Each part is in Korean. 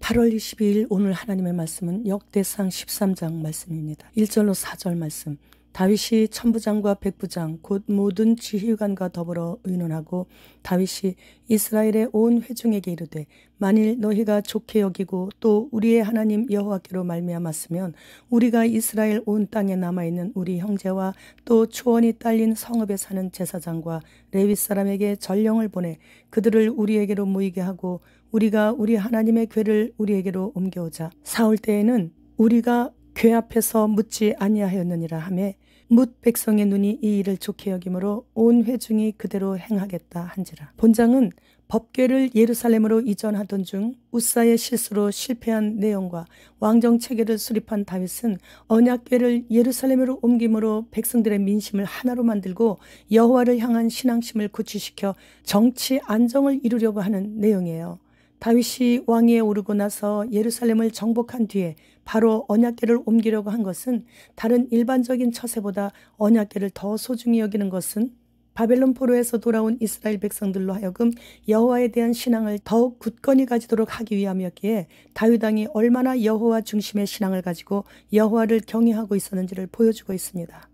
8월 22일 오늘 하나님의 말씀은 역대상 13장 말씀입니다. 1절로 4절 말씀. 다윗이 천부장과 백부장 곧 모든 지휘관과 더불어 의논하고 다윗이 이스라엘의 온 회중에게 이르되 만일 너희가 좋게 여기고 또 우리의 하나님 여호와께로 말미암았으면 우리가 이스라엘 온 땅에 남아있는 우리 형제와 또 초원이 딸린 성읍에 사는 제사장과 레위 사람에게 전령을 보내 그들을 우리에게로 모이게 하고 우리가 우리 하나님의 궤를 우리에게로 옮겨오자. 사울 때에는 우리가 궤 앞에서 묻지 아니하였느니라 하매 뭇 백성의 눈이 이 일을 좋게 여김으로 온 회중이 그대로 행하겠다 한지라. 본장은 법궤를 예루살렘으로 이전하던 중 우사의 실수로 실패한 내용과 왕정 체계를 수립한 다윗은 언약궤를 예루살렘으로 옮김으로 백성들의 민심을 하나로 만들고 여호와를 향한 신앙심을 구취시켜 정치 안정을 이루려고 하는 내용이에요. 다윗이 왕위에 오르고 나서 예루살렘을 정복한 뒤에 바로 언약궤를 옮기려고 한 것은 다른 일반적인 처세보다 언약궤를 더 소중히 여기는 것은 바벨론 포로에서 돌아온 이스라엘 백성들로 하여금 여호와에 대한 신앙을 더욱 굳건히 가지도록 하기 위함이었기에 다윗 왕이 얼마나 여호와 중심의 신앙을 가지고 여호와를 경외하고 있었는지를 보여주고 있습니다.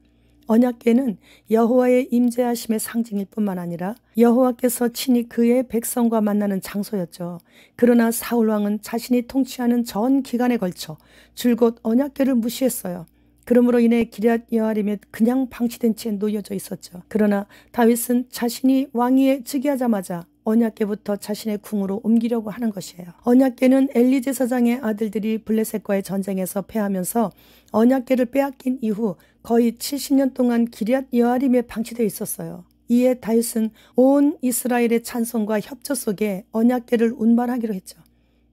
언약궤는 여호와의 임재하심의 상징일 뿐만 아니라 여호와께서 친히 그의 백성과 만나는 장소였죠. 그러나 사울 왕은 자신이 통치하는 전 기간에 걸쳐 줄곧 언약궤를 무시했어요. 그러므로 인해 기럇 여아림에 그냥 방치된 채 놓여져 있었죠. 그러나 다윗은 자신이 왕위에 즉위하자마자 언약궤부터 자신의 궁으로 옮기려고 하는 것이에요. 언약궤는 엘리 제사장의 아들들이 블레셋과의 전쟁에서 패하면서 언약궤를 빼앗긴 이후 거의 70년 동안 기럇 여아림에 방치되어 있었어요. 이에 다윗은 온 이스라엘의 찬송과 협조 속에 언약궤를 운반하기로 했죠.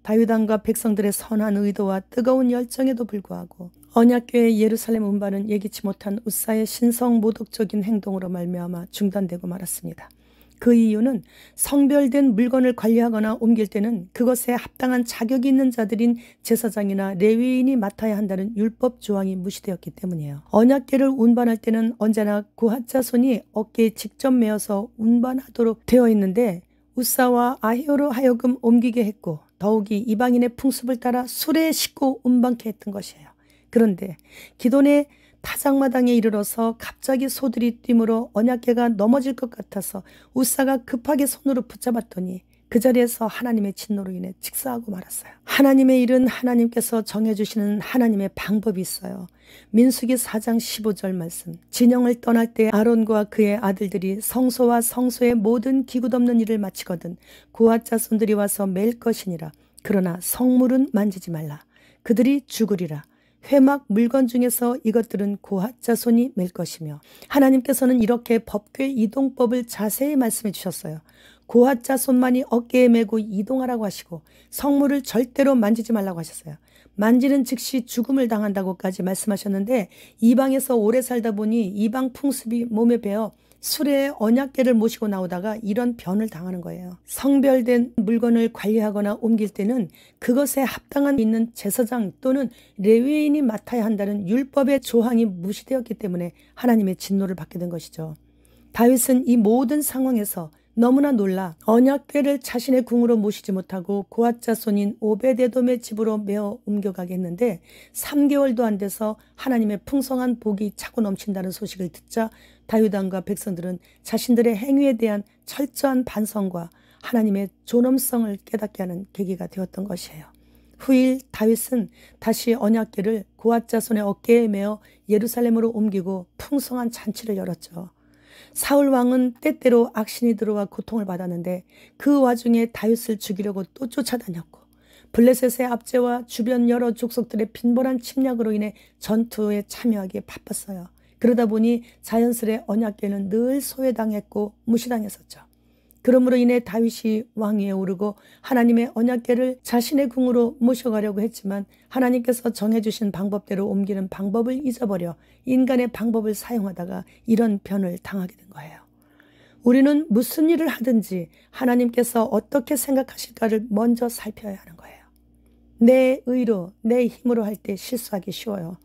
다윗 왕과 백성들의 선한 의도와 뜨거운 열정에도 불구하고 언약궤의 예루살렘 운반은 예기치 못한 우사의 신성 모독적인 행동으로 말미암아 중단되고 말았습니다. 그 이유는 성별된 물건을 관리하거나 옮길 때는 그것에 합당한 자격이 있는 자들인 제사장이나 레위인이 맡아야 한다는 율법 조항이 무시되었기 때문이에요. 언약궤를 운반할 때는 언제나 고핫 자손이 어깨에 직접 메어서 운반하도록 되어 있는데 우사와 아히오로 하여금 옮기게 했고 더욱이 이방인의 풍습을 따라 수레에 싣고 운반케 했던 것이에요. 그런데 기돈의 타작마당에 이르러서 갑자기 소들이 뛰므로 언약궤가 넘어질 것 같아서 우사가 급하게 손으로 붙잡았더니 그 자리에서 하나님의 진노로 인해 직사하고 말았어요. 하나님의 일은 하나님께서 정해주시는 하나님의 방법이 있어요. 민수기 4장 15절 말씀. 진영을 떠날 때 아론과 그의 아들들이 성소와 성소의 모든 기구 덮는 일을 마치거든 고핫 자손들이 와서 맬 것이니라. 그러나 성물은 만지지 말라. 그들이 죽으리라. 회막 물건 중에서 이것들은 고핫 자손이 맬 것이며 하나님께서는 이렇게 법궤 이동법을 자세히 말씀해 주셨어요. 고핫 자손만이 어깨에 메고 이동하라고 하시고 성물을 절대로 만지지 말라고 하셨어요. 만지는 즉시 죽음을 당한다고까지 말씀하셨는데 이방에서 오래 살다 보니 이방 풍습이 몸에 배어 수레에 언약궤를 모시고 나오다가 이런 변을 당하는 거예요. 성별된 물건을 관리하거나 옮길 때는 그것에 합당한 있는 제사장 또는 레위인이 맡아야 한다는 율법의 조항이 무시되었기 때문에 하나님의 진노를 받게 된 것이죠. 다윗은 이 모든 상황에서 너무나 놀라 언약궤를 자신의 궁으로 모시지 못하고 고핫 자손인 오베데돔의 집으로 메어 옮겨가게 했는데 3개월도 안 돼서 하나님의 풍성한 복이 차고 넘친다는 소식을 듣자 다윗 왕과 백성들은 자신들의 행위에 대한 철저한 반성과 하나님의 존엄성을 깨닫게 하는 계기가 되었던 것이에요. 후일 다윗은 다시 언약궤를 고핫 자손의 어깨에 메어 예루살렘으로 옮기고 풍성한 잔치를 열었죠. 사울 왕은 때때로 악신이 들어와 고통을 받았는데 그 와중에 다윗을 죽이려고 또 쫓아다녔고 블레셋의 압제와 주변 여러 족속들의 빈번한 침략으로 인해 전투에 참여하기에 바빴어요. 그러다 보니 자연스레 언약궤는 늘 소외당했고 무시당했었죠. 그러므로 인해 다윗이 왕위에 오르고 하나님의 언약궤를 자신의 궁으로 모셔가려고 했지만 하나님께서 정해주신 방법대로 옮기는 방법을 잊어버려 인간의 방법을 사용하다가 이런 변을 당하게 된 거예요. 우리는 무슨 일을 하든지 하나님께서 어떻게 생각하실까를 먼저 살펴야 하는 거예요. 내 의로, 내 힘으로 할 때 실수하기 쉬워요.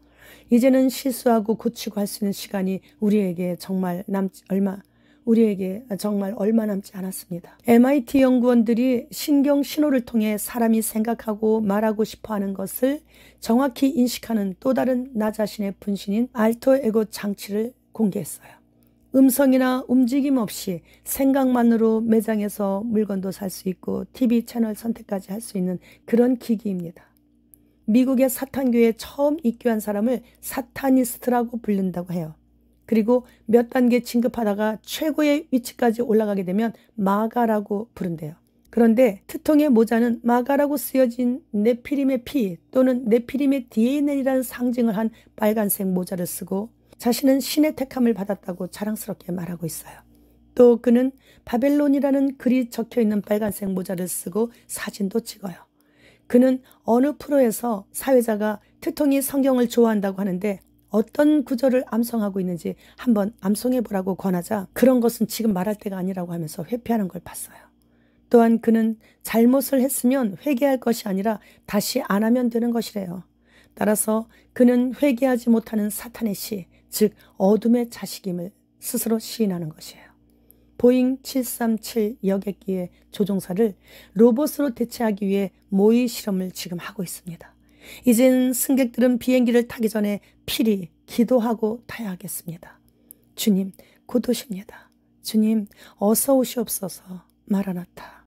이제는 실수하고 고치고 할 수 있는 시간이 우리에게 정말 얼마 우리에게 정말 얼마 남지 않았습니다. MIT 연구원들이 신경 신호를 통해 사람이 생각하고 말하고 싶어하는 것을 정확히 인식하는 또 다른 나 자신의 분신인 알터 에고 장치를 공개했어요. 음성이나 움직임 없이 생각만으로 매장에서 물건도 살 수 있고 TV 채널 선택까지 할 수 있는 그런 기기입니다. 미국의 사탄교회에 처음 입교한 사람을 사타니스트라고 부른다고 해요. 그리고 몇 단계 진급하다가 최고의 위치까지 올라가게 되면 마가라고 부른대요. 그런데 트통의 모자는 마가라고 쓰여진 네피림의 피 또는 네피림의 DNA라는 상징을 한 빨간색 모자를 쓰고 자신은 신의 택함을 받았다고 자랑스럽게 말하고 있어요. 또 그는 바벨론이라는 글이 적혀있는 빨간색 모자를 쓰고 사진도 찍어요. 그는 어느 프로에서 사회자가 트통이 성경을 좋아한다고 하는데 어떤 구절을 암송하고 있는지 한번 암송해 보라고 권하자 그런 것은 지금 말할 때가 아니라고 하면서 회피하는 걸 봤어요. 또한 그는 잘못을 했으면 회개할 것이 아니라 다시 안 하면 되는 것이래요. 따라서 그는 회개하지 못하는 사탄의 시, 즉 어둠의 자식임을 스스로 시인하는 것이에요. 보잉 737 여객기의 조종사를 로봇으로 대체하기 위해 모의 실험을 지금 하고 있습니다. 이젠 승객들은 비행기를 타기 전에 필히 기도하고 타야 하겠습니다. 주님, 곧 오십니다. 주님, 어서 오시옵소서. 마라나타.